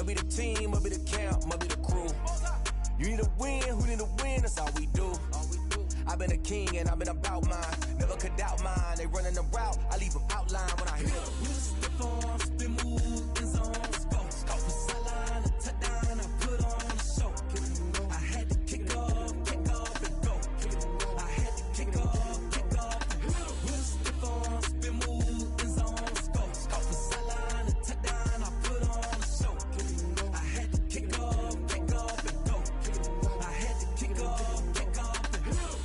Must be the team, must be the camp, must be the crew. You need a win, who need a win, that's all we do. I've been a king and I've been about mine. Never could doubt mine, they running the route, I leave them outline when I hit them. Step on, spin move, in zone, scope. Scope for sideline, a touchdown, I put on a show. I had to kick off and go. I had to kick off and go. Step on, spin move, in zone, scope. Scope for sideline, a touchdown, I put on a show. I had to kick off and go. I had to kick off and go.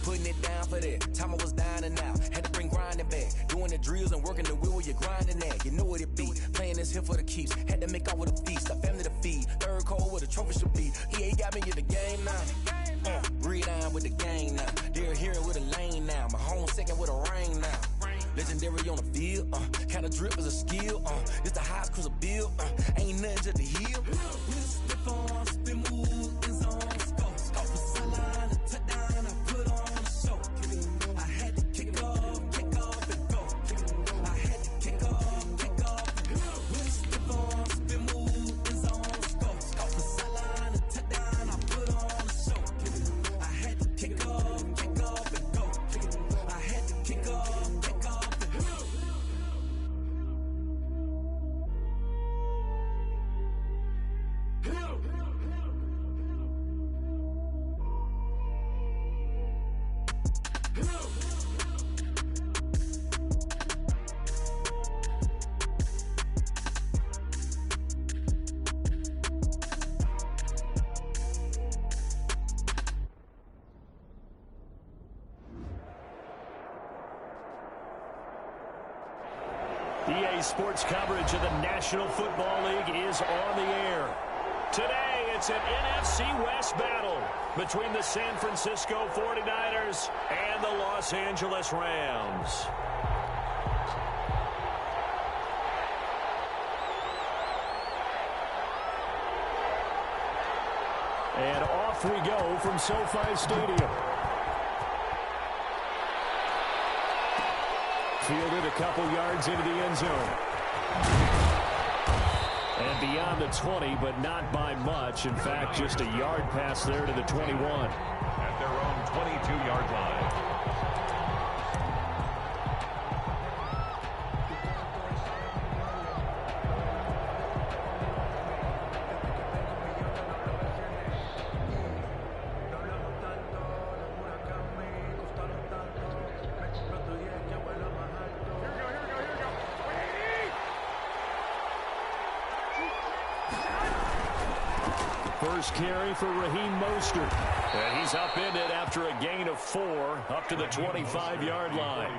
Putting it down for that, time I was down and out. Had to bring grinding back, doing the drills and working the wheel where you're grinding at. You know what it be, playing this here for the keeps. Had to make out with a feast, a family to feed. Third cold where the trophy should be. EA got me in the game now. Read on with the gang now. They're here with a lane now. My home second with a ring now. Legendary on the field, kind of drip is a skill. It's the highest cruiser bill, ain't nothing just the heel. Step on, spin move, in zone, scope. Scope for sideline, a touchdown, I put on a show. I had to kick off and go. I had to kick off and go. Step on, spin move, in zone, scope. Scope for sideline, a touchdown, I put on a show. I had to kick off and go. I had to kick off and go. EA Sports coverage of the National Football League is on the air. Today, it's an NFC West battle between the San Francisco 49ers and the Los Angeles Rams. And off we go from SoFi Stadium. Fielded a couple yards into the end zone. And beyond the 20, but not by much. In fact, just a yard pass there to the 21. At their own 22-yard line. First carry for Raheem Mostert. And he's upended after a gain of 4 up to the 25-yard line.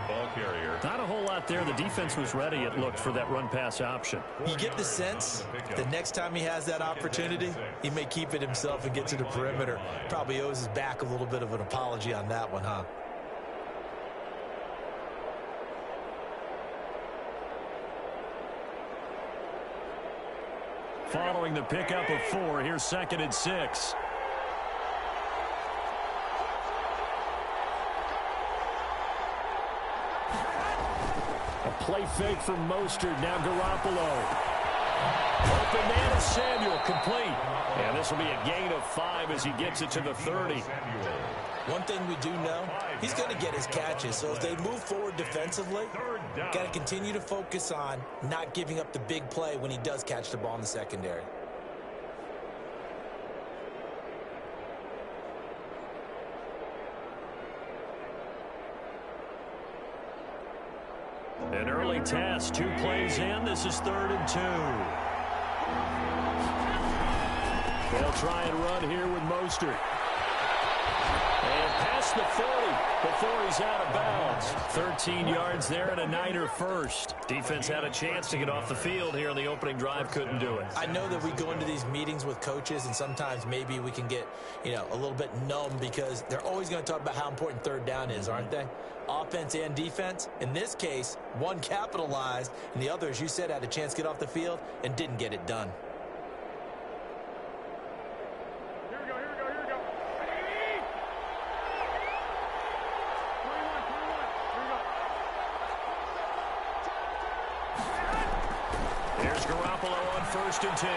Ball carrier. Not a whole lot there. The defense was ready, it looked, for that run-pass option. You get the sense the next time he has that opportunity, he may keep it himself and get to the perimeter. Probably owes his back a little bit of an apology on that one, huh? Following the pickup of 4, here's 2nd and 6. A play fake from Mostert, now Garoppolo. Open man is Samuel, complete. And this will be a gain of 5 as he gets it to the 30. One thing we do know, he's going to get his catches. So as they move forward defensively, got to continue to focus on not giving up the big play when he does catch the ball in the secondary. An early test, 2 plays in. This is 3rd and 2. They'll try and run here with Mostert. And past the 40 before he's out of bounds. 13 yards there and a Niner first. Defense had a chance to get off the field here on the opening drive, couldn't do it. I know that we go into these meetings with coaches and sometimes maybe we can get, a little bit numb because they're always going to talk about how important 3rd down is, aren't they? Offense and defense. In this case, one capitalized and the other, as you said, had a chance to get off the field and didn't get it done. Here's Garoppolo on 1st and 10.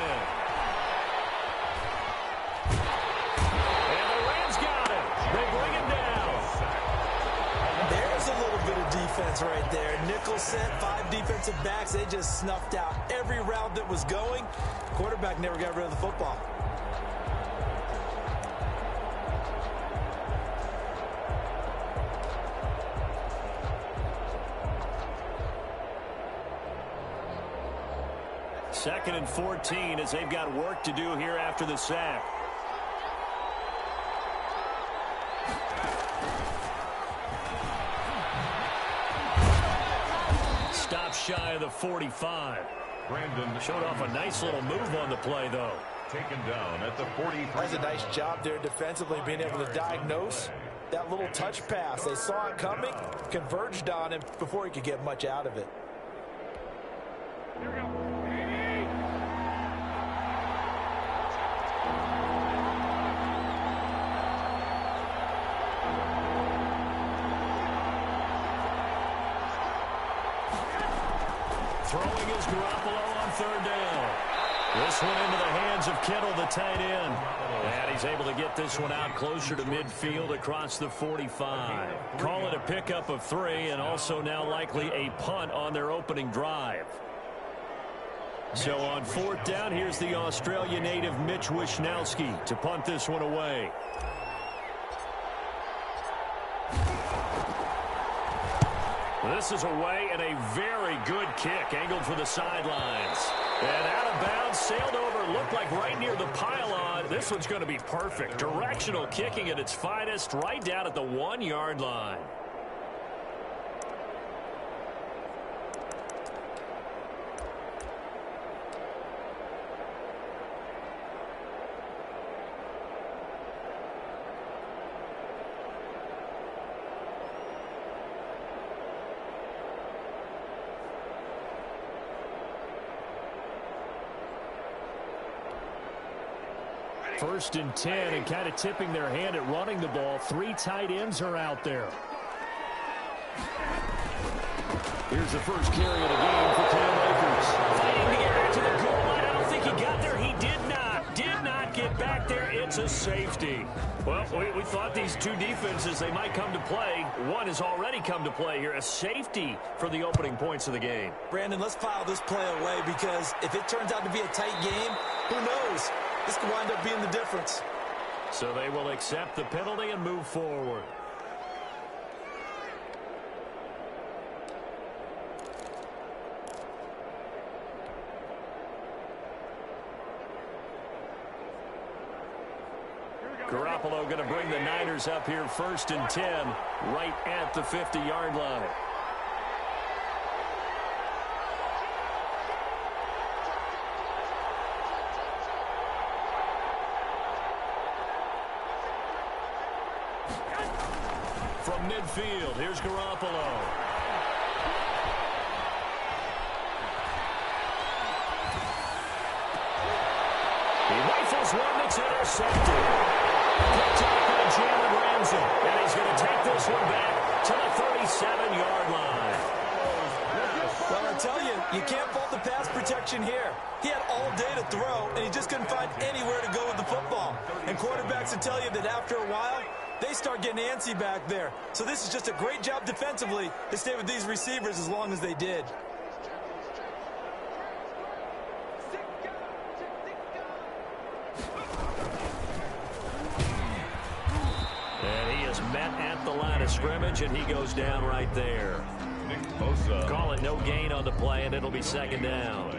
defense right there. Nickel set, 5 defensive backs. They just snuffed out every route that was going. Quarterback never got rid of the football. Second and 14 as they've got work to do here after the sack. Stop shy of the 45. Brandon Showed off a nice little move on the play, though. taken down at the 43. That's a nice job there defensively, being able to diagnose that little touch pass. They saw it coming, converged on him before he could get much out of it. Here we go. Throwing is Garoppolo on third down. This one into the hands of Kittle, the tight end. And he's able to get this one out closer to midfield across the 45. Call it a pickup of 3 and also now likely a punt on their opening drive. So on fourth down, here's the Australia native Mitch Wishnowsky to punt this one away. This is away and a very good kick angled for the sidelines. And out of bounds, sailed over, looked like right near the pylon. This one's going to be perfect. Directional kicking at its finest, right down at the 1-yard line. First and 10, and kind of tipping their hand at running the ball. 3 tight ends are out there. Here's the first carry of the game for Cam Akers. Fighting to get back to the goal line. I don't think he got there. He did not get back there. It's a safety. Well, we thought these two defenses, they might come to play. One has already come to play here. A safety for the opening points of the game. Brandon, let's file this play away, because if it turns out to be a tight game, who knows? This could wind up being the difference. So they will accept the penalty and move forward. Garoppolo going to bring the Niners up here first and 10, right at the 50-yard line. From midfield, here's Garoppolo. He rifles one that's intercepted. Picked up by Jalen Ramsey. And he's going to take this one back to the 37-yard line. Well, I tell you, you can't fault the pass protection here. He had all day to throw, and he just couldn't find anywhere to go with the football. And quarterbacks will tell you that after a while, they start getting antsy back there. So this is just a great job defensively to stay with these receivers as long as they did. And he is met at the line of scrimmage, and he goes down right there. Call it no gain on the play, and it'll be second down.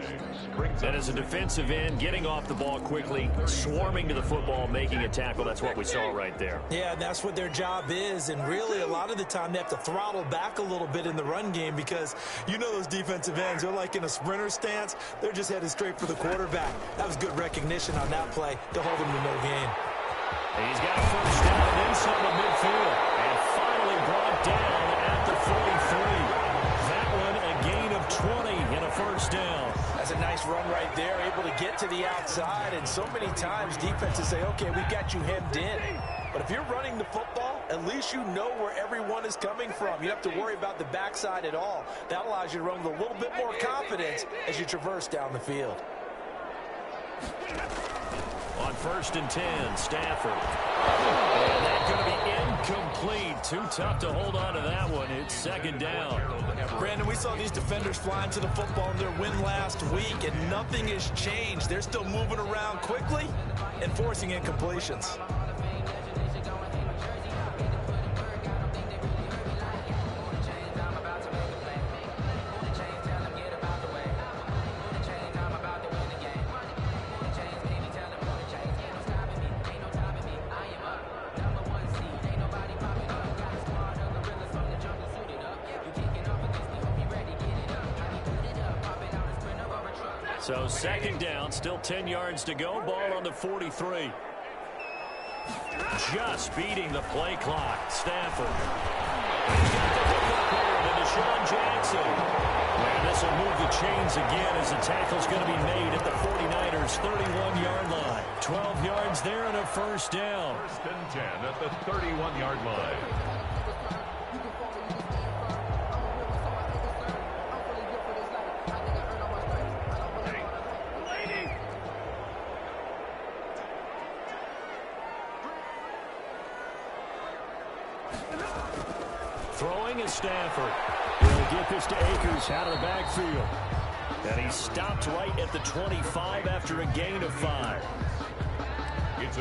And as a defensive end, getting off the ball quickly, swarming to the football, making a tackle, that's what we saw right there. Yeah, and that's what their job is, and really a lot of the time they have to throttle back a little bit in the run game, because you know those defensive ends, they're like in a sprinter stance. They're just headed straight for the quarterback. That was good recognition on that play to hold him to no gain. He's got a first down and then some at midfield, and finally brought down at the 43. That one a gain of 20 and a first down. That's a nice run right there, able to get to the outside, and so many times defenses say, okay, we've got you hemmed in. But if you're running the football, at least you know where everyone is coming from. You don't have to worry about the backside at all. That allows you to run with a little bit more confidence as you traverse down the field. On first and 10, Stafford. And that's going to be incomplete. Too tough to hold on to that one. It's second down. Brandon, we saw these defenders flying to the football in their win last week, and nothing has changed. They're still moving around quickly and forcing incompletions. So second down, still 10 yards to go. Ball on the 43. Just beating the play clock. Stafford. He's got the football player to Deshaun Jackson. And this will move the chains again as the tackle's going to be made at the 49ers' 31-yard line. 12 yards there and a first down. First and 10 at the 31-yard line. Throwing is Stafford. He'll get this to Akers out of the backfield. And he stopped right at the 25 after a gain of 5.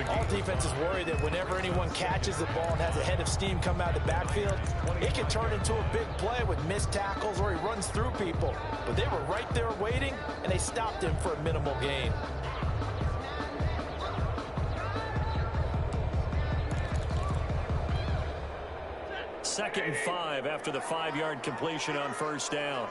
All defenses worry that whenever anyone catches the ball and has a head of steam come out of the backfield, it can turn into a big play with missed tackles or he runs through people. But they were right there waiting, and they stopped him for a minimal gain. Second and 5 after the 5-yard completion on first down.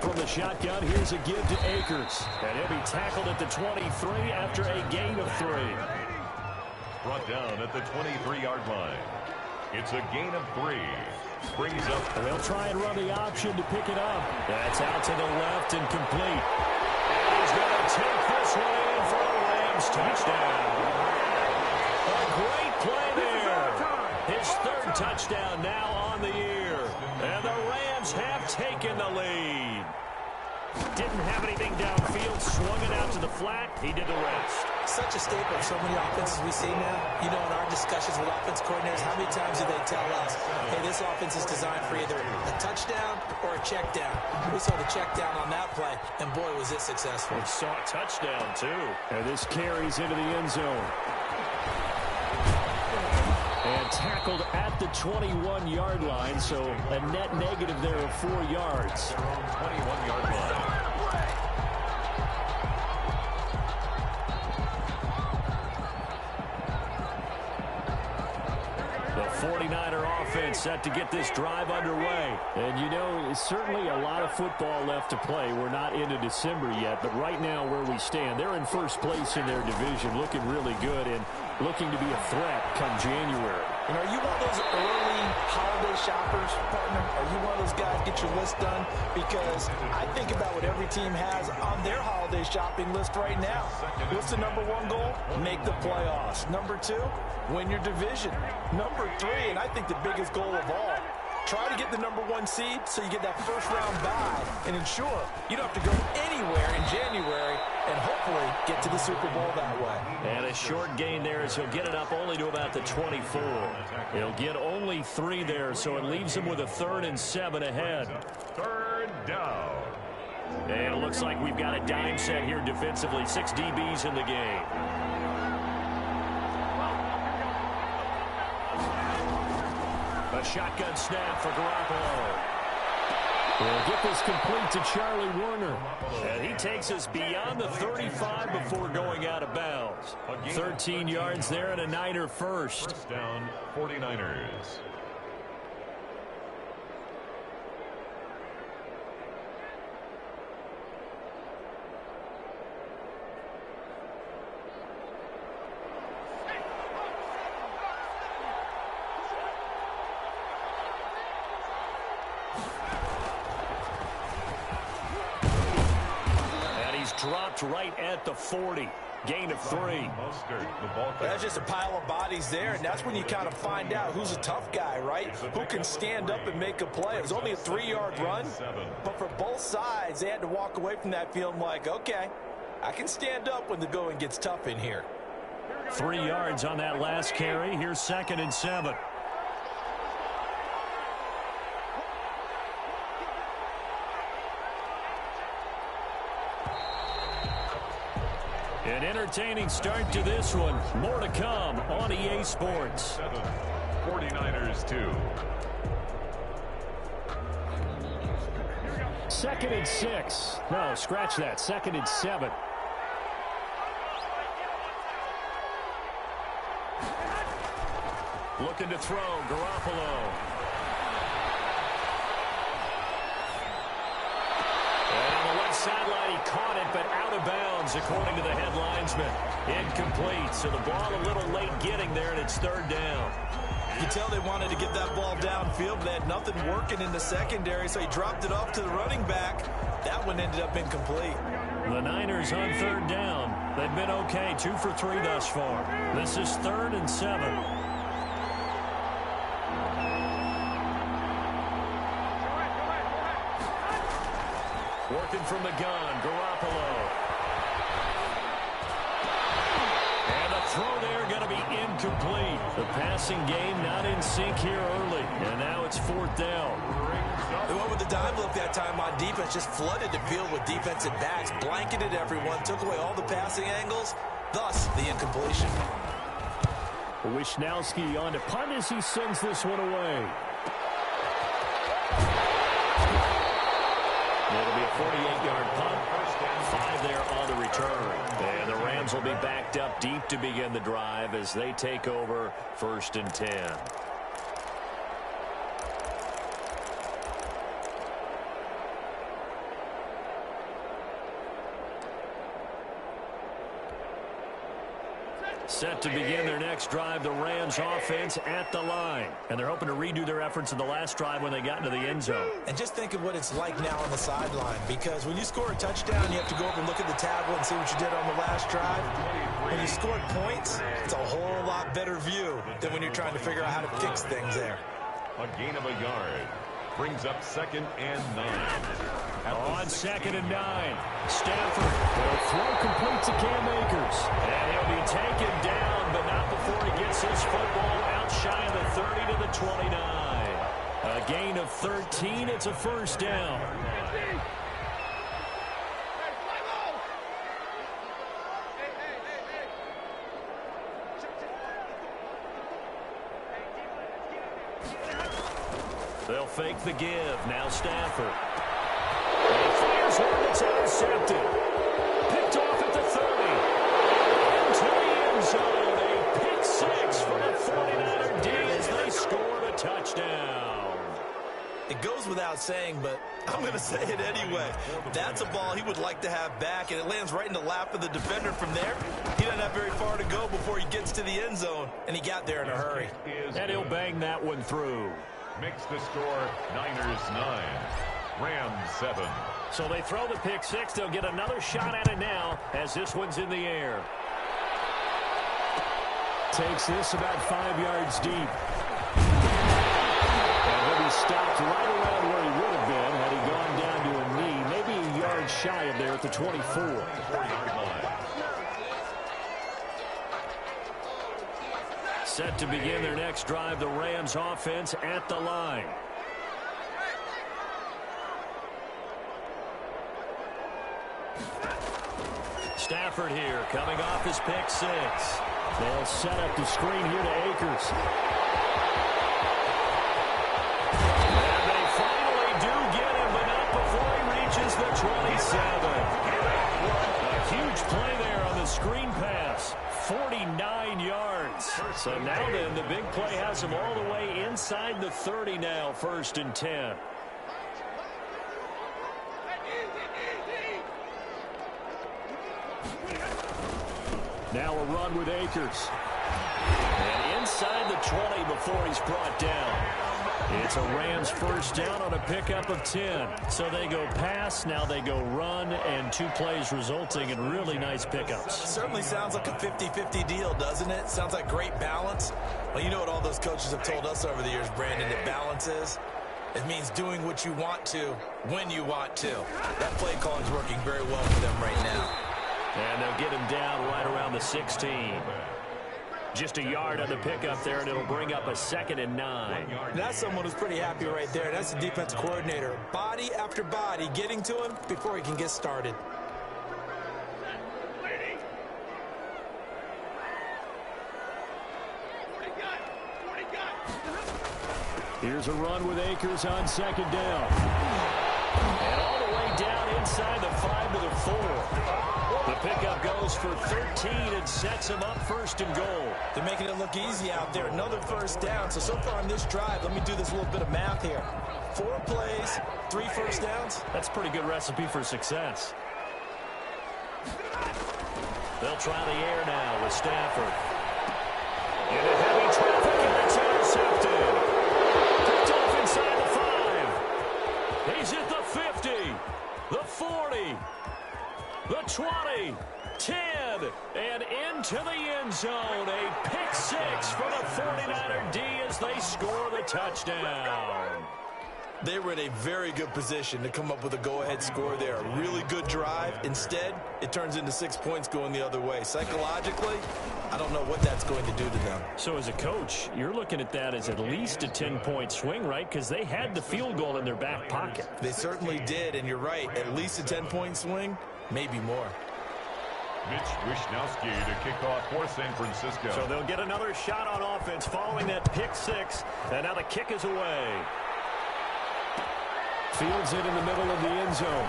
From the shotgun, here's a give to Akers. And he'll be tackled at the 23 after a gain of 3. Brought down at the 23-yard line. It's a gain of 3. Brings up. And they'll try and run the option to pick it up. That's out to the left and complete. And he's going to take this one in for a Rams touchdown. A great play there. His third touchdown now on the year. And the Rams have taken the lead. Didn't have anything downfield, swung it out to the flat. He did the rest. Such a staple of so many offenses we see now. You know, in our discussions with offense coordinators, how many times do they tell us, hey, this offense is designed for either a touchdown or a check down. We saw the check down on that play, and boy, was it successful. We saw a touchdown, too. And this carries into the end zone. And tackled at the 21-yard line, so a net negative there of 4 yards. 21-yard line. The 49er offense set to get this drive underway. And, you know, certainly a lot of football left to play. We're not into December yet, but right now where we stand, they're in first place in their division, looking really good and looking to be a threat come January. And are you one of those early holiday shoppers, partner? Are you one of those guys get your list done? Because I think about what every team has on their holiday shopping list right now. What's the number 1 goal? Make the playoffs. Number 2, win your division. Number 3, and I think the biggest goal of all, try to get the number 1 seed so you get that first round bye and ensure you don't have to go anywhere in January and hopefully get to the Super Bowl that way. And a short gain there as he'll get it up only to about the 24. He'll get only 3 there, so it leaves him with a 3rd and 7 ahead. Third down. And it looks like we've got a dime set here defensively. 6 DBs in the game. A shotgun snap for Garoppolo. We'll get this complete to Charlie Warner. And he takes us beyond the 35 before going out of bounds. 13 yards there and a Niner first. First down, 49ers. Dropped right at the 40. Gain of 3. That's just a pile of bodies there, and that's when you kind of find out who's a tough guy, right? Who can stand up and make a play. It was only a 3-yard run, but for both sides, they had to walk away from that feeling like, okay, I can stand up when the going gets tough in here. 3 yards on that last carry. Here's 2nd and 7. An entertaining start to this one. More to come on EA Sports. 49ers 2. 2nd and 6. No, scratch that. 2nd and 7. Looking to throw. Garoppolo. Sideline, he caught it, but out of bounds, according to the head linesman. Incomplete, so the ball a little late getting there, and it's 3rd down. You can tell they wanted to get that ball downfield, but they had nothing working in the secondary, so he dropped it off to the running back. That one ended up incomplete. The Niners on 3rd down. They've been okay, 2 for 3 thus far. This is 3rd and 7. Working from the gun, Garoppolo. And the throw there going to be incomplete. The passing game not in sync here early. And now it's 4th down. They went with the dive look that time on defense, just flooded the field with defensive backs, blanketed everyone, took away all the passing angles, thus the incompletion. Wishnowski on to punt as he sends this one away. It'll be a 48-yard punt. 5 there on the return. And the Rams will be backed up deep to begin the drive as they take over 1st and 10. Set to begin their next drive, the Rams offense at the line. And they're hoping to redo their efforts in the last drive when they got into the end zone. And just think of what it's like now on the sideline, because when you score a touchdown, you have to go over and look at the tablet and see what you did on the last drive. When you scored points, it's a whole lot better view than when you're trying to figure out how to fix things there. A gain of a yard. Brings up 2nd and 9. On 2nd and 9, Stafford will throw complete to Cam Akers. And he'll be taken down, but not before he gets his football out shy of the 30 to the 29. A gain of 13, it's a 1st down. They'll fake the give. Now Stafford. And he fires one that's intercepted. Picked off at the 30. Into the end zone. A pick 6 for the 49er D as they scored a touchdown. It goes without saying, but I'm going to say it anyway. That's a ball he would like to have back, and it lands right in the lap of the defender from there. He doesn't have very far to go before he gets to the end zone, and he got there in a hurry. And he'll bang that one through. Makes the score Niners 9, Rams 7. So they throw the pick 6. They'll get another shot at it now as this one's in the air. Takes this about 5 yards deep. And he'll be stopped right around where he would have been had he gone down to a knee, maybe a yard shy of there at the 24. 4-yard line. Set to begin their next drive, the Rams offense at the line. Stafford here coming off his pick 6. They'll set up the screen here to Akers. And they finally do get him, but not before he reaches the 27. A huge play there on the screen pass. 49 yards. So now then, the big play has him all the way inside the 30 now, 1st and 10. Now a run with Akers. And inside the 20 before he's brought down. It's a Rams first down on a pickup of 10. So they go pass, now they go run, and 2 plays resulting in really nice pickups. Certainly sounds like a 50-50 deal, doesn't it? Sounds like great balance. Well, you know what all those coaches have told us over the years, Brandon, that balance is? It means doing what you want to when you want to. That play calling is working very well for them right now. And they'll get him down right around the 16. Just a yard on the pickup there, and it'll bring up a 2nd and 9. That's someone who's pretty happy right there. That's the defensive coordinator. Body after body getting to him before he can get started. Here's a run with Akers on 2nd down. And all the way down inside the 5 to the 4. The pickup goes for 13 and sets him up 1st and goal. They're making it look easy out there. Another first down. So far on this drive, let me do this little bit of math here. 4 plays, 3 first downs. That's a pretty good recipe for success. They'll try the air now with Stafford. Into heavy traffic, and it's intercepted. Picked off inside the 5. He's at the 50, the 40. The 20, 10, and into the end zone. A pick 6 for the 49er D as they score the touchdown. They were in a very good position to come up with a go-ahead score there. A really good drive. Instead, it turns into 6 points going the other way. Psychologically, I don't know what that's going to do to them. So as a coach, you're looking at that as at least a 10-point swing, right? Because they had the field goal in their back pocket. They certainly did, and you're right. At least a 10-point swing. Maybe more. Mitch Wishnowski to kick off for San Francisco. So they'll get another shot on offense following that pick 6. And now the kick is away. Fields it in the middle of the end zone.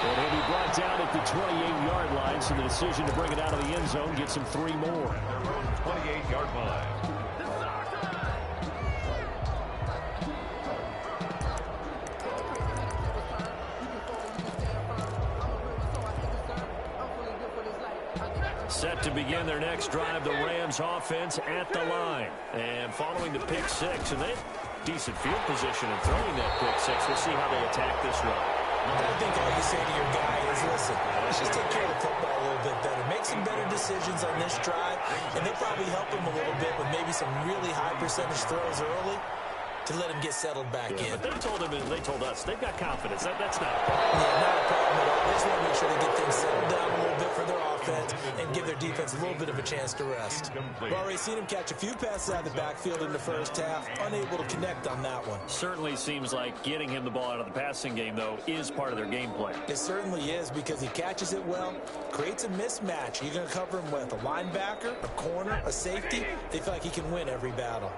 And he'll be brought down at the 28-yard line. So the decision to bring it out of the end zone gets him 3 more. 28-yard line. Set to begin their next drive, the Rams offense at the line. And following the pick 6, and they decent field position in throwing that pick 6. We'll see how they attack this run. I think all you say to your guy is, listen, let's just take care of the football a little bit better. Make some better decisions on this drive, and they'll probably help him a little bit with maybe some really high percentage throws early to let him get settled back in. But they told him, and they told us, they've got confidence. That's not a problem. Yeah, not a problem at all. They just want to make sure they get things settled down a little bit for their offense and give their defense a little bit of a chance to rest. We've already seen him catch a few passes out of the backfield in the first half, unable to connect on that one. Certainly seems like getting him the ball out of the passing game, though, is part of their game plan. It certainly is, because he catches it well, creates a mismatch. You're going to cover him with a linebacker, a corner, a safety. They feel like he can win every battle.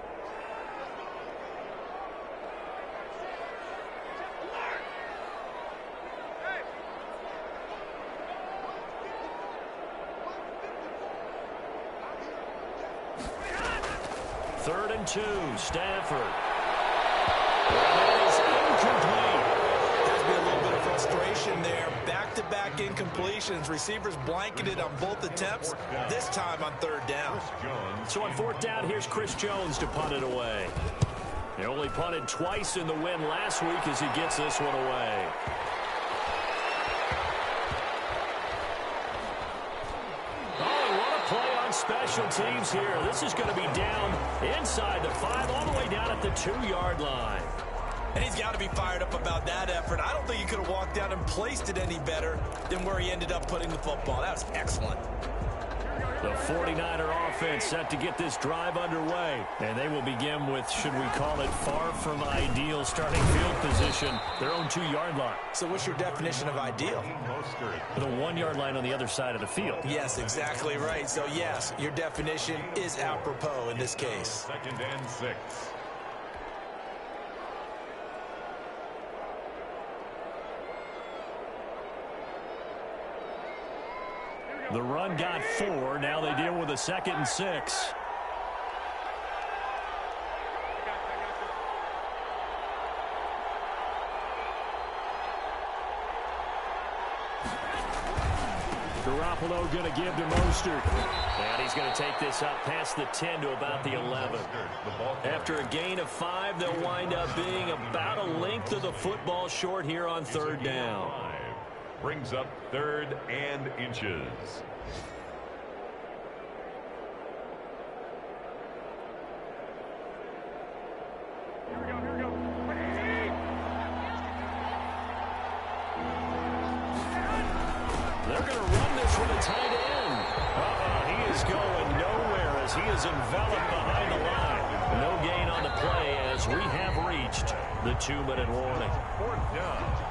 Third and 2, Stafford. And it is incomplete. Has been a little bit of frustration there. Back-to-back incompletions. Receivers blanketed on both attempts, this time on 3rd down. So on 4th down, here's Chris Jones to punt it away. He only punted twice in the win last week as he gets this one away. Special teams here. This is going to be down inside the 5, all the way down at the 2-yard line. And he's got to be fired up about that effort. I don't think he could have walked down and placed it any better than where he ended up putting the football. That was excellent. The 49er offense set to get this drive underway. And they will begin with, should we call it, far from ideal starting field position, their own 2-yard line. So what's your definition of ideal? The 1-yard line on the other side of the field. Yes, exactly right. So, yes, your definition is apropos in this case. 2nd and 6. The run got 4. Now they deal with a 2nd and 6. Garoppolo going to give to Mostert. And he's going to take this up past the 10 to about the 11. After a gain of 5, they'll wind up being about a length of the football short here on third down. Brings up 3rd and inches. They're going to run this with a tight end. He is going nowhere as he is enveloped behind the line. No gain on the play as we have reached the 2-minute warning. 4th down.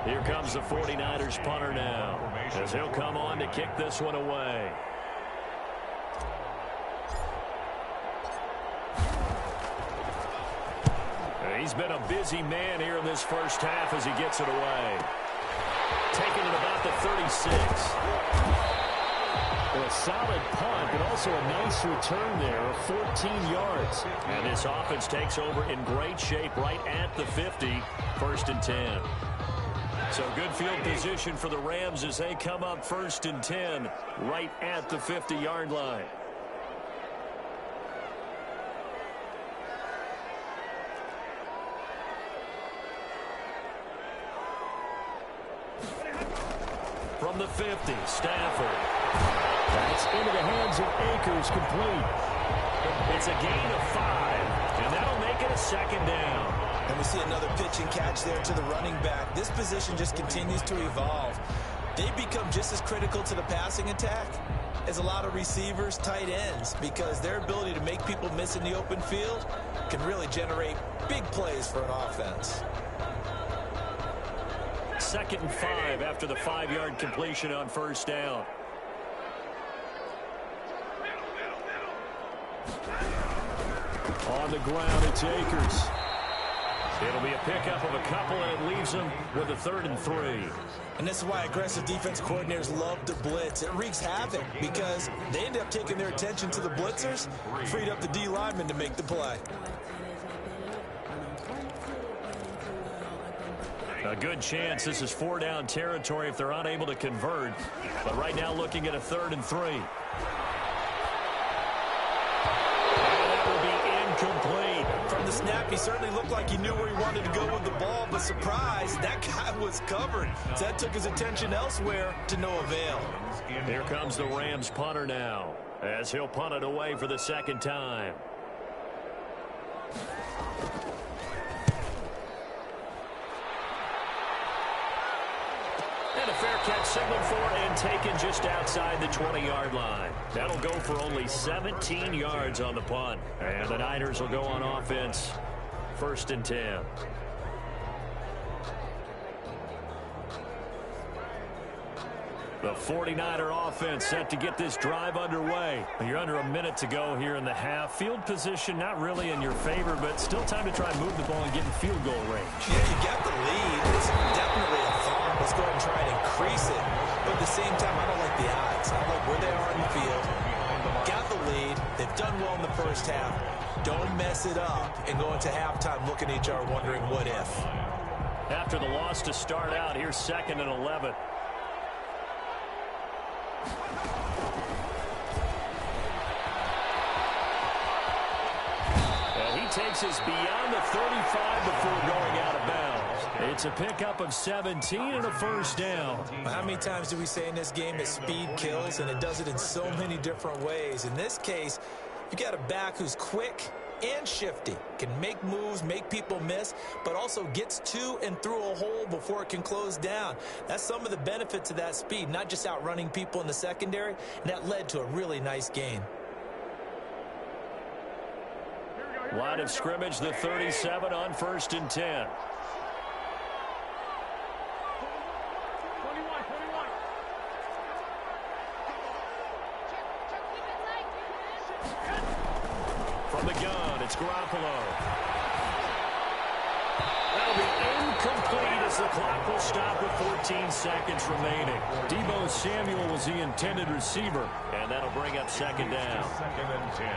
Here comes the 49ers punter now as he'll come on to kick this one away. He's been a busy man here in this first half as he gets it away. Taking it about the 36. Well, a solid punt, but also a nice return there of 14 yards. And this offense takes over in great shape right at the 50, 1st and 10. So good field position for the Rams as they come up 1st and 10 right at the 50-yard line. From the 50, Stafford. That's into the hands of Akers, complete. It's a gain of 5, and that'll make it a 2nd down. And we see another pitch and catch there to the running back. This position just continues to evolve. They become just as critical to the passing attack as a lot of receivers, tight ends, because their ability to make people miss in the open field can really generate big plays for an offense. 2nd and 5 after the 5-yard completion on 1st down. On the ground, it's Akers. It'll be a pickup of a couple, and it leaves them with a 3rd and 3. And this is why aggressive defense coordinators love to blitz. It wreaks havoc because they end up taking their attention to the blitzers, freed up the D lineman to make the play. A good chance this is 4-down territory if they're unable to convert. But right now looking at a 3rd and 3. And that will be incomplete. From the snap, he certainly looked like he knew where he wanted to go with the ball, but surprise, that guy was covered. So that took his attention elsewhere to no avail. Here comes the Rams punter now as he'll punt it away for the 2nd time. And a fair catch signaled for and taken just outside the 20-yard line. That'll go for only 17 yards on the punt. And the Niners will go on offense, 1st and 10. The 49er offense set to get this drive underway. You're under a minute to go here in the half. Field position not really in your favor, but still time to try and move the ball and get in field goal range. Yeah, you got the lead. It's definitely a thought. Let's go ahead and try and increase it. But at the same time, I don't like the odds. I like where they are in the field. Got the lead. They've done well in the first half. Don't mess it up and go into halftime looking at each other wondering what if. After the loss to start out, here's 2nd and 11. And he takes us beyond the 35 before going out of bounds. It's a pickup of 17 and a 1st down. How many times do we say in this game that speed kills, and it does it in so many different ways? In this case, you got a back who's quick and shifty, can make moves, make people miss, but also gets to and through a hole before it can close down. That's some of the benefits of that speed, not just outrunning people in the secondary, and that led to a really nice gain. Line of scrimmage, the 37 on 1st and 10. From the gun, it's Garoppolo. That'll be incomplete as the clock will stop with 14 seconds remaining. Deebo Samuel was the intended receiver. And that'll bring up 2nd down. 2nd and 10.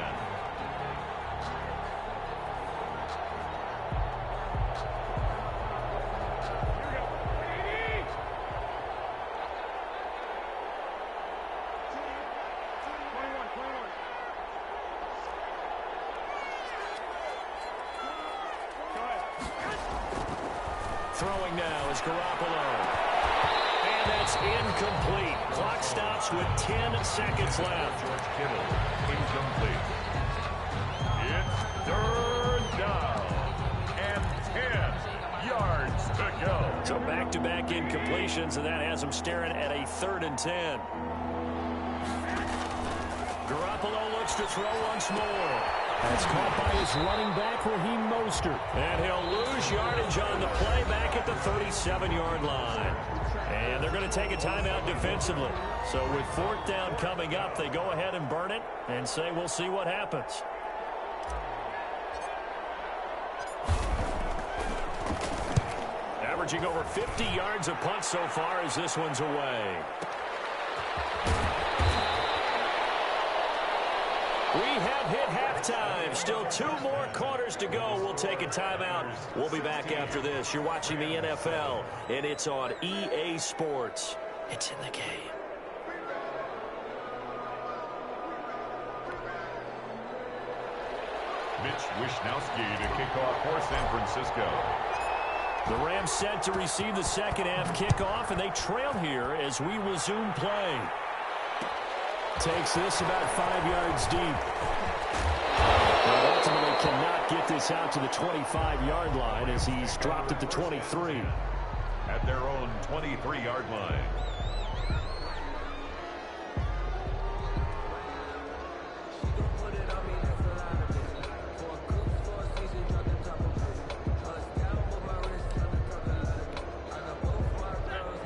Throwing now is Garoppolo. And that's incomplete. Clock stops with 10 seconds left. George Kittle, incomplete. It's third down and 10 yards to go. So back-to-back incompletions, and that has them staring at a 3rd and 10. Garoppolo looks to throw once more. That's caught by his running back, Raheem Mostert. And he'll lose yardage on the play back at the 37-yard line. And they're going to take a timeout defensively. So with 4th down coming up, they go ahead and burn it and say we'll see what happens. Averaging over 50 yards a punt so far as this one's away. We have hit halftime. Still 2 more quarters to go. We'll take a timeout. We'll be back after this. You're watching the NFL, and it's on EA Sports. It's in the game. Mitch Wishnowsky to kick off for San Francisco. The Rams set to receive the second half kickoff, and they trail here as we resume play. Takes this about 5 yards deep. But ultimately cannot get this out to the 25-yard line as he's dropped at the 23. At their own 23-yard line.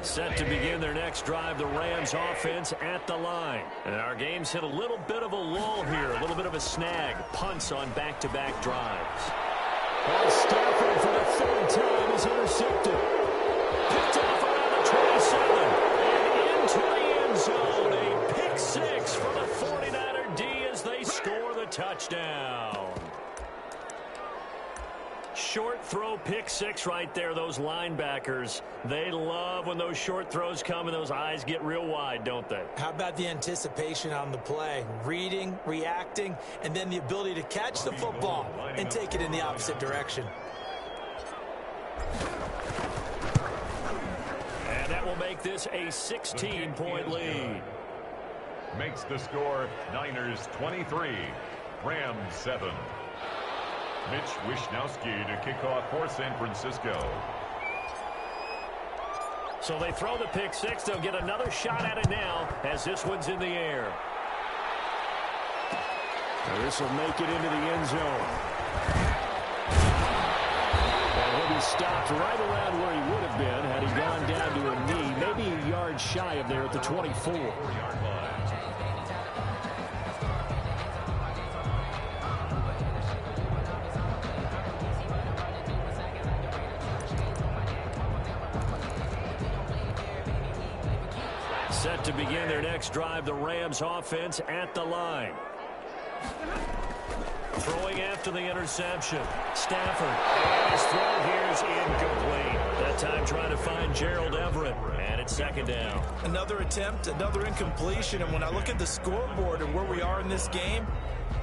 Set to begin their next drive, the Rams offense at the line. And our game's hit a little bit of a lull here, a little bit of a snag. Punts on back-to-back drives. Well, Stafford for the 3rd time is intercepted. Picked off around the 27. And into the end zone. A pick 6 for the 49er D as they score the touchdown. Short throw pick 6 right there. Those linebackers, they love when those short throws come and those eyes get real wide, don't they? How about the anticipation on the play? Reading, reacting, and then the ability to catch the football and take it in the opposite direction. And that will make this a 16-point lead. Makes the score Niners 23, Rams 7. Mitch Wishnowsky to kick off for San Francisco. So they throw the pick 6. They'll get another shot at it now as this one's in the air. Now this will make it into the end zone. And he'll be stopped right around where he would have been had he gone down to a knee, maybe a yard shy of there at the 24. Set to begin their next drive, the Rams offense at the line. Throwing after the interception. Stafford. And his throw here is incomplete. That time trying to find Gerald Everett. And it's 2nd down. Another attempt, another incompletion. And when I look at the scoreboard and where we are in this game,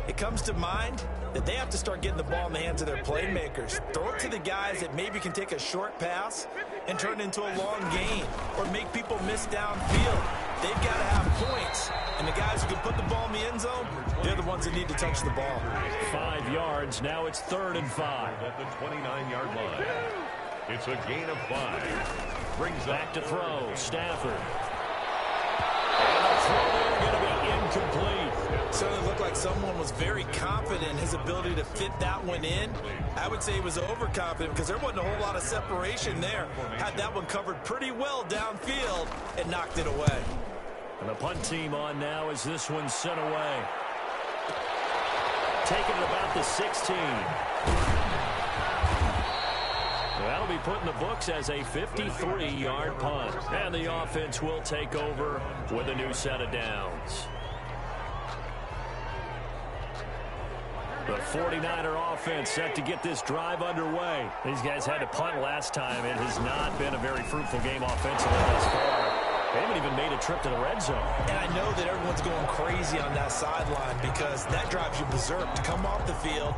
it comes to mind that they have to start getting the ball in the hands of their playmakers. Throw it to the guys that maybe can take a short pass and turn it into a long gain or make people miss downfield. They've got to have points. And the guys who can put the ball in the end zone, they're the ones that need to touch the ball. 5 yards. Now it's 3rd and 5. At the 29-yard line. It's a gain of 5. Brings back to throw. Stafford. And the throw there going to be incomplete. Certainly looked like someone was very confident in his ability to fit that one in. I would say he was overconfident because there wasn't a whole lot of separation there. Had that one covered pretty well downfield and knocked it away. And the punt team on now as this one's sent away. Taking it about the 16. That'll be put in the books as a 53-yard punt. And the offense will take over with a new set of downs. The 49er offense set to get this drive underway. These guys had to punt last time. It has not been a very fruitful game offensively thus far. They haven't even made a trip to the red zone. And I know that everyone's going crazy on that sideline because that drives you berserk to come off the field,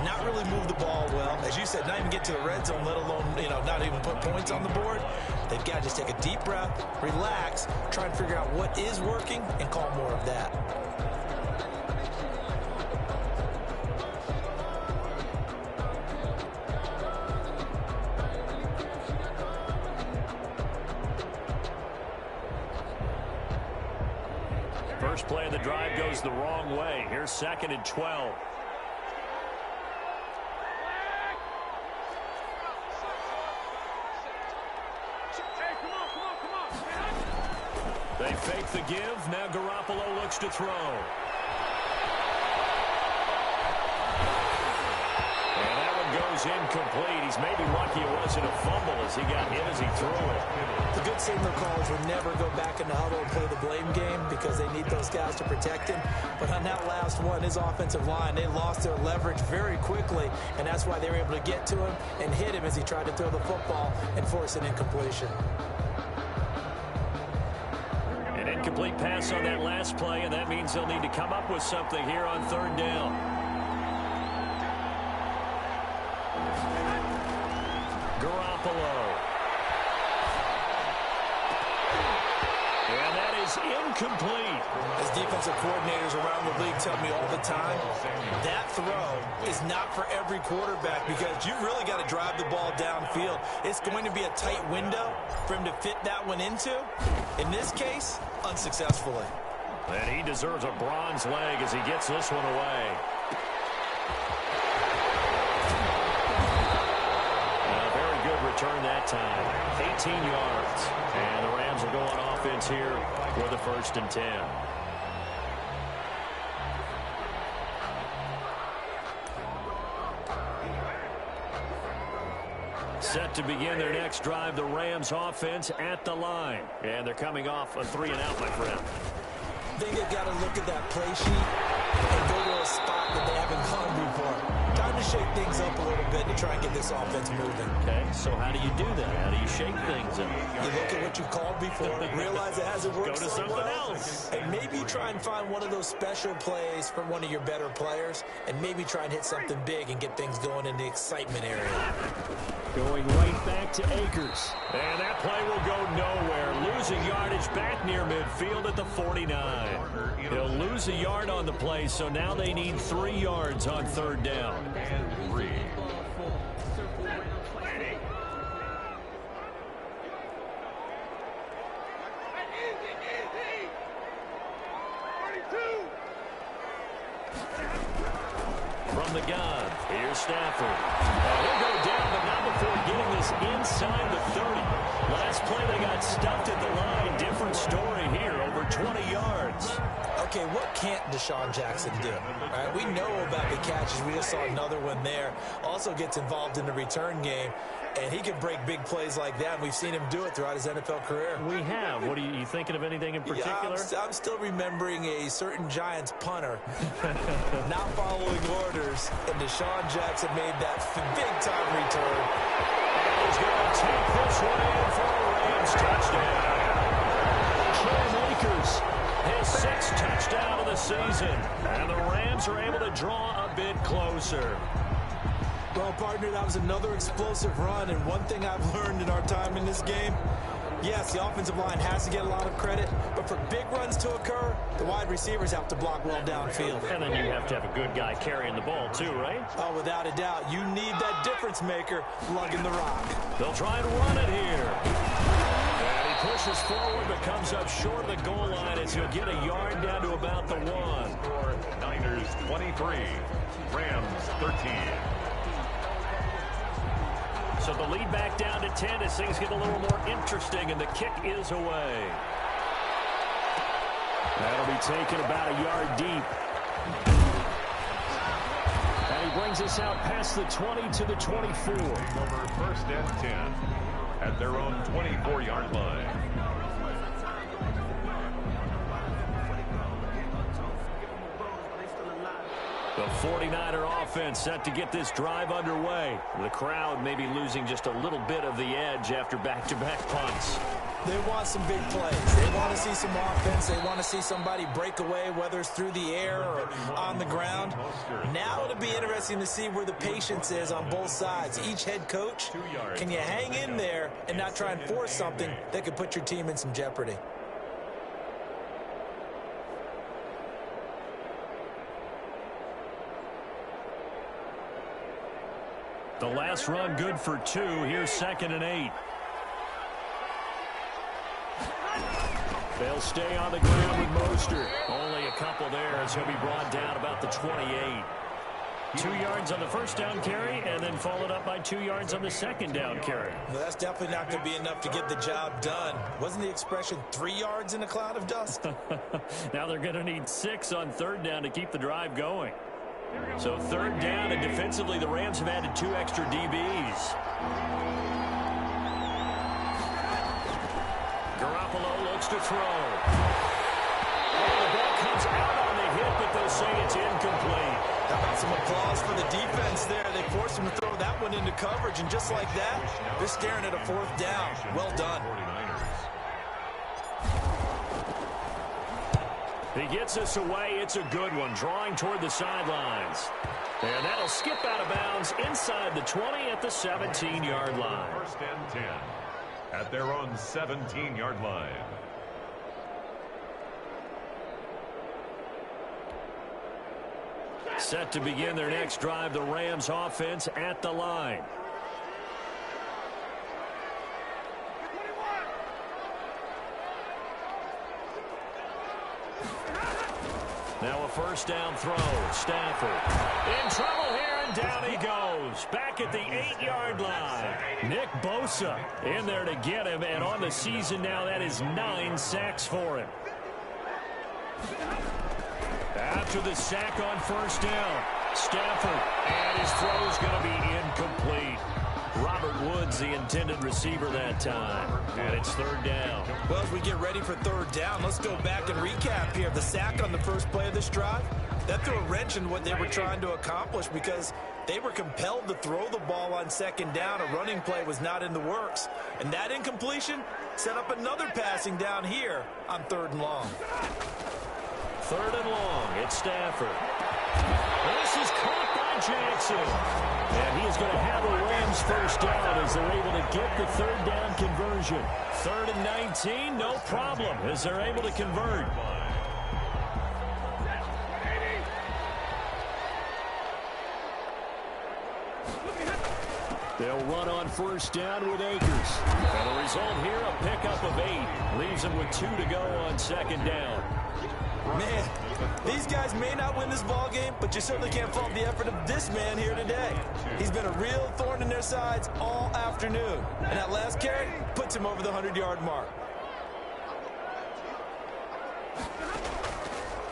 not really move the ball well. As you said, not even get to the red zone, let alone, not even put points on the board. They've got to just take a deep breath, relax, try and figure out what is working, and call more of that. First play of the drive goes the wrong way. Here's 2nd and 12. They fake the give. Now Garoppolo looks to throw. And that one goes incomplete. He's maybe lucky it wasn't a fumble as he got hit as he threw it. The good signal callers will never go back in the huddle and play the blame game because they need those guys to protect him. But on that last one, his offensive line, they lost their leverage very quickly, and that's why they were able to get to him and hit him as he tried to throw the football and force an incompletion. An incomplete pass on that last play, and that means they'll need to come up with something here on 3rd down. Garoppolo. And that is incomplete. As defensive coordinators around the league tell me all the time, that throw is not for every quarterback because you've really got to drive the ball downfield. It's going to be a tight window for him to fit that one into. In this case, unsuccessfully. And he deserves a bronze leg as he gets this one away. Return that time. 18 yards. And the Rams will go on offense here with a 1st and 10. Set to begin their next drive, the Rams offense at the line. And they're coming off a 3-and-out, my friend. I think they've got to look at that play sheet and go to a spot that they haven't gone before. Time to shake things up a little bit to try and get this offense moving. Okay, so how do you do that? How do you shake things up? You look at what you called before, realize it hasn't worked Go to so something well, else. and maybe try and find one of those special plays from one of your better players, and maybe try and hit something big and get things going in the excitement area. Going right back to Akers. And that play will go nowhere. Losing yardage back near midfield at the 49. He'll lose a yard on the play, so now they need 3 yards on 3rd down. And 3. From the gun, here's Stafford. He'll go down, but not before getting this inside the 30. Last play, they got stuffed at the line. Different story here, over 20 yards. Okay, what can't Deshaun Jackson do? All right, we know about the catches. We just saw another one there. Also gets involved in the return game, and he can break big plays like that. We've seen him do it throughout his NFL career. We have. What are you thinking of anything in particular? Yeah, I'm still remembering a certain Giants punter not following orders, and Deshaun Jackson made that big-time return. And he's going to take this one in for a Rams touchdown. Cam Akers, his 6th touchdown of the season. And the Rams are able to draw a bit closer. Well, partner, that was another explosive run, and one thing I've learned in our time in this game, yes, the offensive line has to get a lot of credit, but for big runs to occur, the wide receivers have to block well downfield. And then you have to have a good guy carrying the ball too, right? Oh, without a doubt. You need that difference maker lugging the rock. They'll try and run it here. And he pushes forward but comes up short of the goal line as he'll get a yard down to about the 1. Niners 23, Rams 13. So the lead back down to 10 as things get a little more interesting, and the kick is away. That'll be taken about a yard deep. And he brings us out past the 20 to the 24. Over 1st and 10 at their own 24-yard line. The 49er offense set to get this drive underway. The crowd may be losing just a little bit of the edge after back-to-back punts. They want some big plays. They want to see some offense. They want to see somebody break away, whether it's through the air or on the ground. Now it'll be interesting to see where the patience is on both sides. Each head coach, can you hang in there and not try and force something that could put your team in some jeopardy? The last run good for 2. Here's 2nd and 8. They'll stay on the ground with Mostert. Only a couple there as he'll be brought down about the 28. 2 yards on the first down carry, and then followed up by 2 yards on the second down carry. Well, that's definitely not going to be enough to get the job done. Wasn't the expression 3 yards in a cloud of dust? Now they're going to need 6 on 3rd down to keep the drive going. So 3rd down, and defensively the Rams have added 2 extra DBs. Garoppolo looks to throw. Oh, the ball comes out on the hit, but they'll say it's incomplete. How about some applause for the defense there? They forced him to throw that one into coverage, and just like that, they're staring at a 4th down. Well done. He gets us away. It's a good one, drawing toward the sidelines. And that'll skip out of bounds inside the 20 at the 17-yard line. 1st and 10 at their own 17-yard line. Set to begin their next drive, the Rams offense at the line. Now a 1st down throw. Stafford in trouble here, and down he goes. Back at the 8-yard line. Nick Bosa in there to get him, and on the season now, that is 9 sacks for him. After the sack on 1st down, Stafford, and his throw's going to be incomplete. Robert Woods, the intended receiver that time. And it's 3rd down. Well, as we get ready for 3rd down, let's go back and recap here. The sack on the first play of this drive, that threw a wrench in what they were trying to accomplish because they were compelled to throw the ball on 2nd down. A running play was not in the works. And that incompletion set up another passing down here on 3rd and long. 3rd and long. It's Stafford. This is caught by Jackson. And he is going to have a Rams 1st down as they're able to get the 3rd down conversion. 3rd and 19, no problem as they're able to convert. They'll run on 1st down with Akers. And the result here, a pickup of 8. Leaves them with 2 to go on 2nd down. Man, these guys may not win this ball game, but you certainly can't fault the effort of this man here today. He's been a real thorn in their sides all afternoon. And that last carry puts him over the 100-yard mark.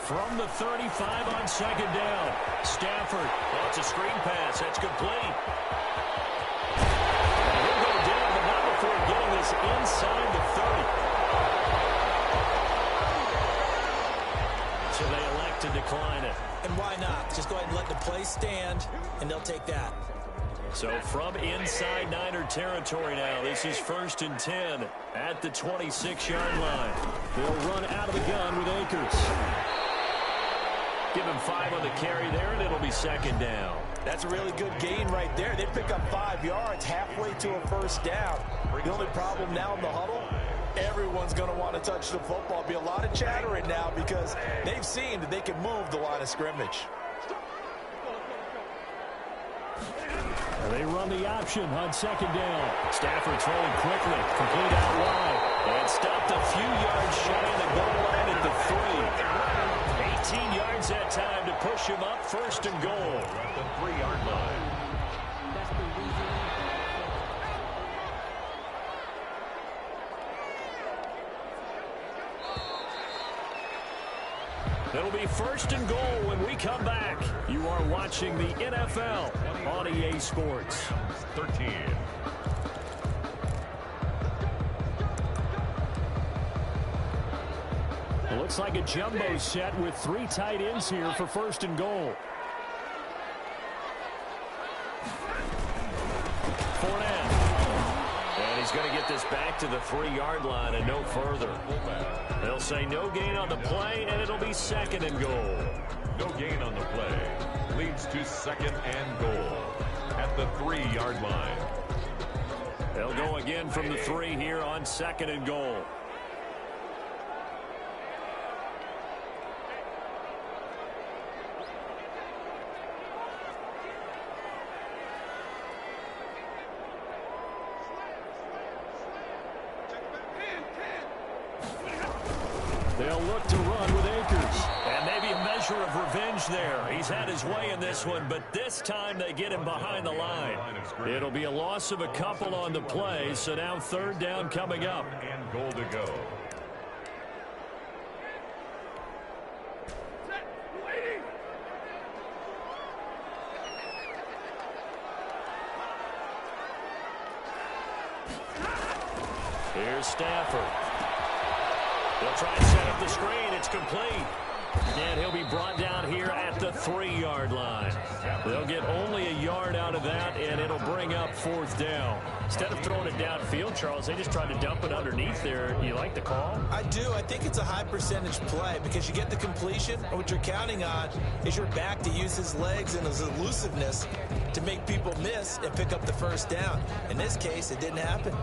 From the 35 on 2nd down, Stafford. Oh, it's a screen pass. That's complete. He'll go down, but not before getting this inside the 30. So they elect to decline it. And why not? Just go ahead and let the play stand, and they'll take that. So from inside Niner territory now, this is 1st and 10 at the 26-yard line. They'll run out of the gun with Akers. Give him 5 on the carry there, and it'll be 2nd down. That's a really good gain right there. They pick up 5 yards halfway to a 1st down. The only problem now in the huddle, everyone's going to want to touch the football. Be a lot of chattering now because they've seen that they can move the line of scrimmage. They run the option on 2nd down. Stafford throwing quickly, complete out wide, and stopped a few yards shy of the goal line at the 3. 18 yards that time to push him up 1st and goal. At the 3-yard line. It'll be 1st and goal when we come back. You are watching the NFL on EA Sports. 13. It looks like a jumbo set with 3 tight ends here for 1st and goal. Fournette. And he's going to get this back to the 3-yard line and no further. They'll say no gain on the play, and it'll be 2nd and goal. No gain on the play. Leads to 2nd and goal at the 3-yard line. They'll go again from the 3 here on 2nd and goal. They'll look to run with Akers. And maybe a measure of revenge there. He's had his way in this one, but this time they get him behind the line. It'll be a loss of a couple on the play, so now 3rd down coming up. And goal to go. Here's Stafford. They'll try and set up the screen. It's complete. And he'll be brought down here at the 3-yard line. They'll get only a yard out of that, and it'll bring up 4th down. Instead of throwing it downfield, Charles, they just tried to dump it underneath there. You like the call? I do. I think it's a high percentage play because you get the completion, and what you're counting on is your back to use his legs and his elusiveness to make people miss and pick up the 1st down. In this case, it didn't happen.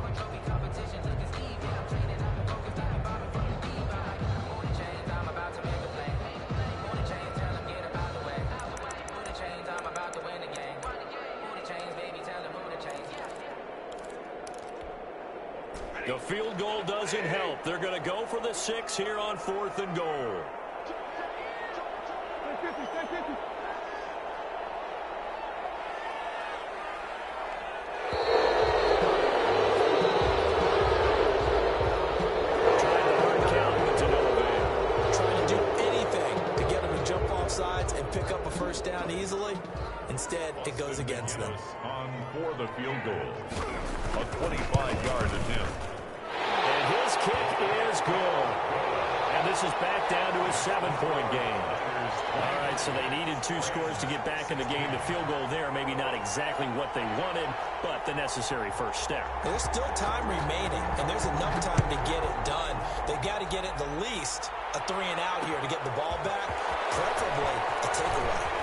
The field goal doesn't help. They're going to go for the 6 here on 4th and goal. Trying the hard count, but to no avail. Trying to do anything to get him to jump off sides and pick up a 1st down easily. Instead, it goes against them. On for the field goal. A 25-yard attempt. And his kick is good. And this is back down to a 7-point game. All right, so they needed 2 scores to get back in the game. The field goal there, maybe not exactly what they wanted, but the necessary first step. There's still time remaining, and there's enough time to get it done. They've got to get at the least a 3-and-out here to get the ball back, preferably a takeaway.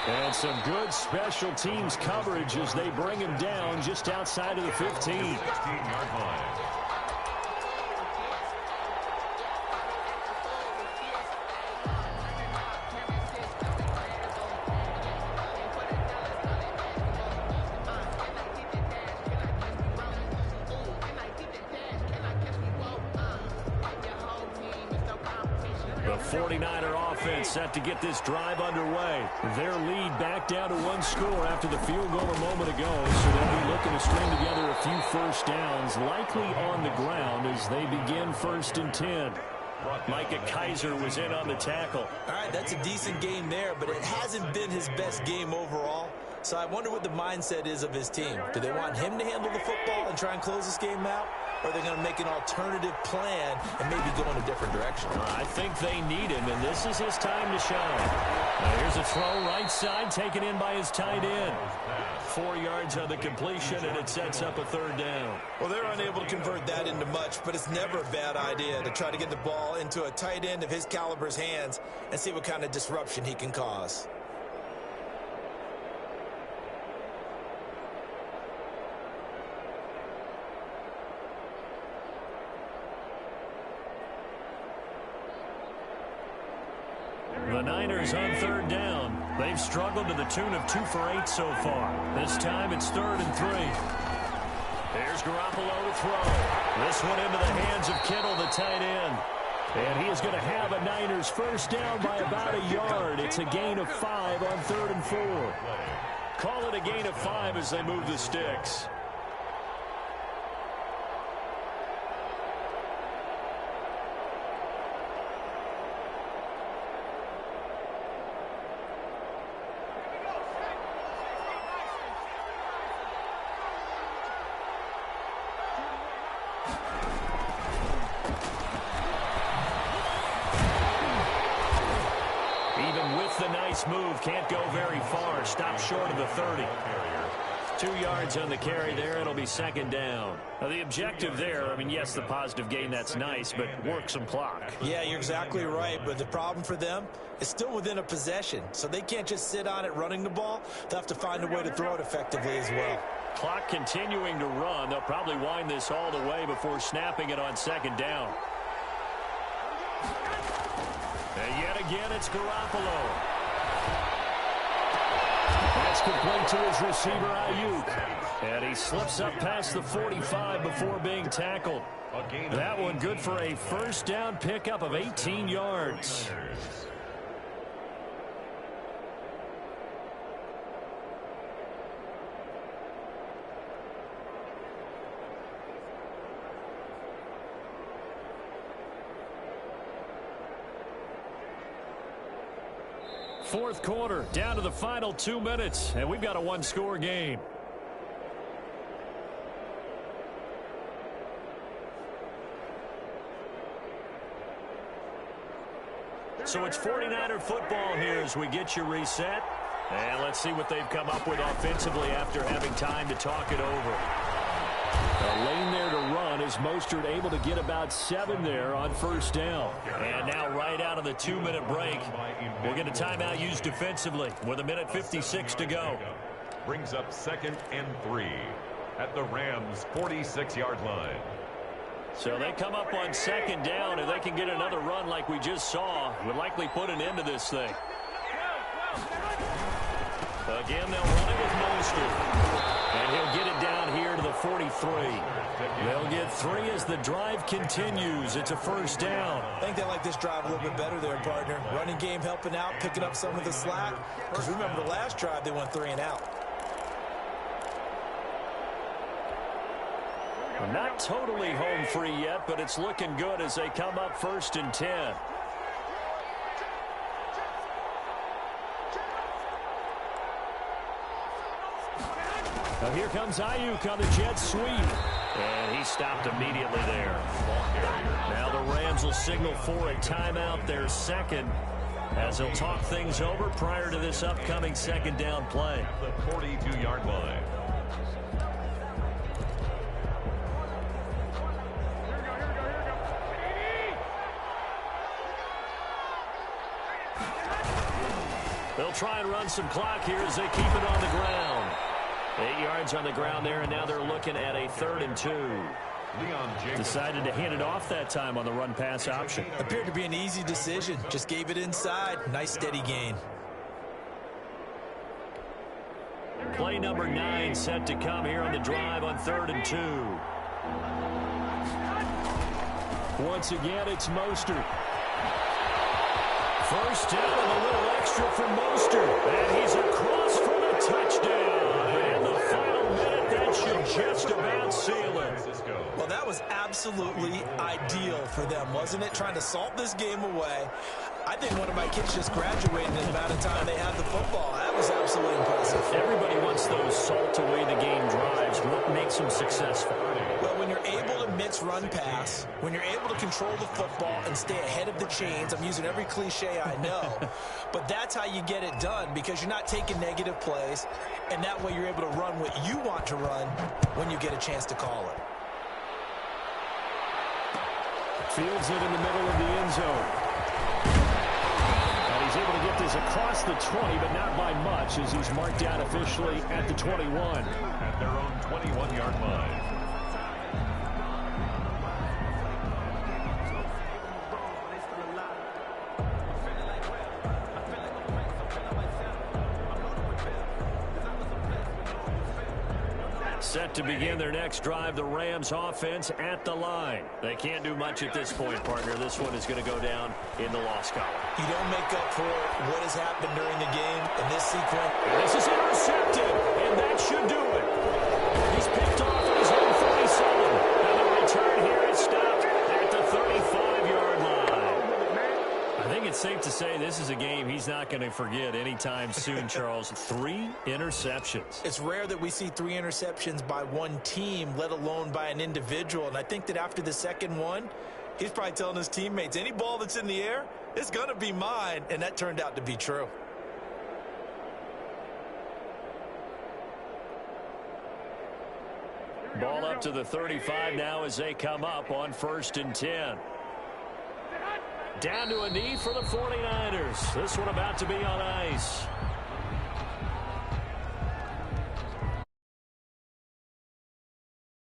And some good special teams coverage as they bring him down just outside of the 15. 16-yard line. The 49er offense set to get this drive underway. Their lead back down to 1 score after the field goal a moment ago, so they'll be looking to string together a few first downs, likely on the ground as they begin 1st and 10. Micah Kaiser was in on the tackle. All right, that's a decent game there, but it hasn't been his best game overall. So I wonder what the mindset is of his team. Do they want him to handle the football and try and close this game out? Or are they going to make an alternative plan and maybe go in a different direction? I think they need him, and this is his time to shine. Now here's a throw right side, taken in by his tight end. 4 yards on the completion, and it sets up a 3rd down. Well, they're unable to convert that into much, but it's never a bad idea to try to get the ball into a tight end of his caliber's hands and see what kind of disruption he can cause. The Niners on 3rd down. They've struggled to the tune of 2 for 8 so far. This time it's 3rd and 3. There's Garoppolo to throw. This one into the hands of Kittle, the tight end. And he is going to have a Niners first down by about a yard. It's a gain of 5 on 3rd and 4. Call it a gain of 5 as they move the sticks. Even with the nice move, can't go very far. Stop short of the 30. 2 yards on the carry there. It'll be second down. Now, the objective there, I mean, yes, the positive gain, that's nice, but work some clock. Yeah, you're exactly right, but the problem for them is still within a possession, so they can't just sit on it running the ball. They'll have to find a way to throw it effectively as well. Clock continuing to run. They'll probably wind this all the way before snapping it on second down. And yet again, it's Garoppolo. That's complete to his receiver, Ayuk. And he slips up past the 45 before being tackled. That one good for a first down pickup of 18 yards. Fourth quarter, down to the final 2 minutes, and we've got a one-score game. So it's 49er football here as we get you reset. And let's see what they've come up with offensively after having time to talk it over. A lane there to run. Is Mostert able to get about 7 there on first down? And now right out of the 2-minute break, we'll get a timeout used defensively with 1:56 to go. Brings up 2nd and 3 at the Rams' 46-yard line. So they come up on second down. If they can get another run like we just saw, would likely put an end to this thing. Again, they'll run it with Mostert. And he'll get it down here to the 43. They'll get 3 as the drive continues. It's a first down. I think they like this drive a little bit better there, partner. Running game helping out, picking up some of the slack. Because remember the last drive, they went 3 and out. Well, not totally home free yet, but it's looking good as they come up 1st and 10. Now here comes Ayuk on the jet sweep. And he stopped immediately there. Now the Rams will signal for a timeout, their second, as they'll talk things over prior to this upcoming second down play. The 42-yard line. They'll try and run some clock here as they keep it on the ground. 8 yards on the ground there, and now they're looking at a 3rd and 2. Decided to hand it off that time on the run-pass option. Appeared to be an easy decision. Just gave it inside. Nice steady gain. Play number 9 set to come here on the drive on 3rd and 2. Once again, it's Mostert. First down and a little extra for Mostert. And he's across for the touchdown. And the final minute, that should just about seal it. Well, that was absolutely ideal for them, wasn't it? Trying to salt this game away. I think one of my kids just graduated in the amount of time they had the football. That was absolutely impressive. Everybody wants those salt away the game drives. What makes them successful? Well, when you're able to mix run pass, when you're able to control the football and stay ahead of the chains, I'm using every cliche I know, but that's how you get it done because you're not taking negative plays, and that way you're able to run what you want to run when you get a chance to call it. Fields it in the middle of the end zone. And he's able to get this across the 20, but not by much as he's marked down officially at the 21. At their own 21-yard line. Set to begin their next drive, the Rams offense at the line. They can't do much at this point, partner. This one is going to go down in the loss column. You don't make up for what has happened during the game in this sequence. And this is intercepted, and that should do it. He's picked off at his own 47. Now the return here is stopped at the 35-yard line. I think it's safe to say this is a game he's not going to forget anytime soon, Charles. 3 interceptions. It's rare that we see 3 interceptions by one team, let alone by an individual. And I think that after the second one, he's probably telling his teammates, any ball that's in the air, it's going to be mine. And that turned out to be true. Ball up to the 35 now as they come up on 1st and 10. Down to a knee for the 49ers. This one about to be on ice.